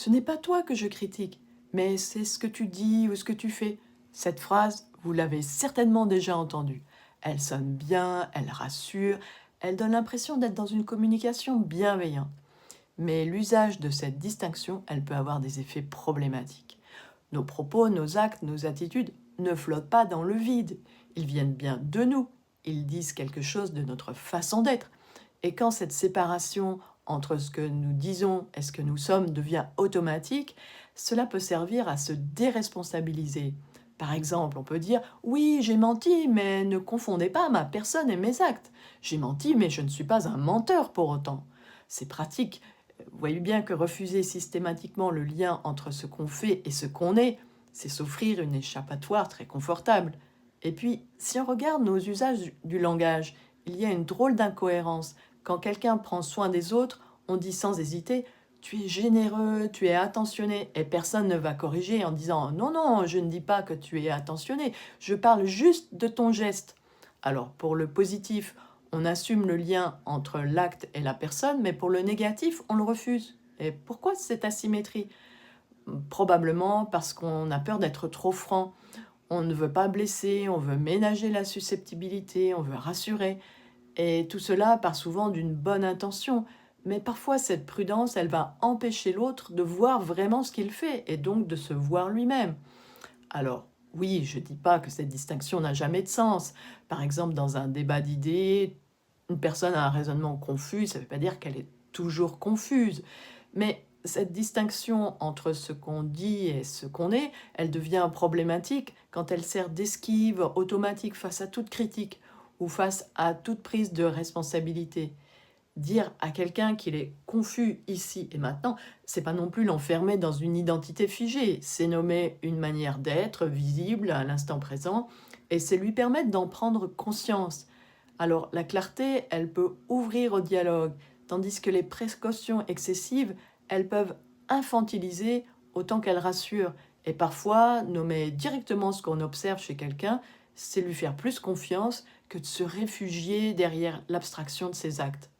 Ce n'est pas toi que je critique, mais c'est ce que tu dis ou ce que tu fais. Cette phrase, vous l'avez certainement déjà entendue. Elle sonne bien, elle rassure, elle donne l'impression d'être dans une communication bienveillante. Mais l'usage de cette distinction, elle peut avoir des effets problématiques. Nos propos, nos actes, nos attitudes ne flottent pas dans le vide. Ils viennent bien de nous. Ils disent quelque chose de notre façon d'être. Et quand cette séparation entre ce que nous disons et ce que nous sommes devient automatique, cela peut servir à se déresponsabiliser. Par exemple, on peut dire: oui, j'ai menti, mais ne confondez pas ma personne et mes actes. J'ai menti, mais je ne suis pas un menteur pour autant. C'est pratique. Vous voyez bien que refuser systématiquement le lien entre ce qu'on fait et ce qu'on est, c'est s'offrir une échappatoire très confortable. Et puis, si on regarde nos usages du langage, il y a une drôle d'incohérence. Quand quelqu'un prend soin des autres, on dit sans hésiter: tu es généreux, tu es attentionné, et personne ne va corriger en disant: non, non, je ne dis pas que tu es attentionné, je parle juste de ton geste. Alors, pour le positif, on assume le lien entre l'acte et la personne, mais pour le négatif, on le refuse. Et pourquoi cette asymétrie? Probablement parce qu'on a peur d'être trop franc. On ne veut pas blesser, on veut ménager la susceptibilité, on veut rassurer. Et tout cela part souvent d'une bonne intention. Mais parfois, cette prudence, elle va empêcher l'autre de voir vraiment ce qu'il fait et donc de se voir lui-même. Alors, oui, je ne dis pas que cette distinction n'a jamais de sens. Par exemple, dans un débat d'idées, une personne a un raisonnement confus, ça ne veut pas dire qu'elle est toujours confuse. Mais cette distinction entre ce qu'on dit et ce qu'on est, elle devient problématique quand elle sert d'esquive automatique face à toute critique ou face à toute prise de responsabilité. Dire à quelqu'un qu'il est confus ici et maintenant, c'est pas non plus l'enfermer dans une identité figée, c'est nommer une manière d'être visible à l'instant présent et c'est lui permettre d'en prendre conscience. Alors la clarté, elle peut ouvrir au dialogue, tandis que les précautions excessives, elles peuvent infantiliser autant qu'elles rassurent. Et parfois, nommer directement ce qu'on observe chez quelqu'un, c'est lui faire plus confiance que de se réfugier derrière l'abstraction de ses actes.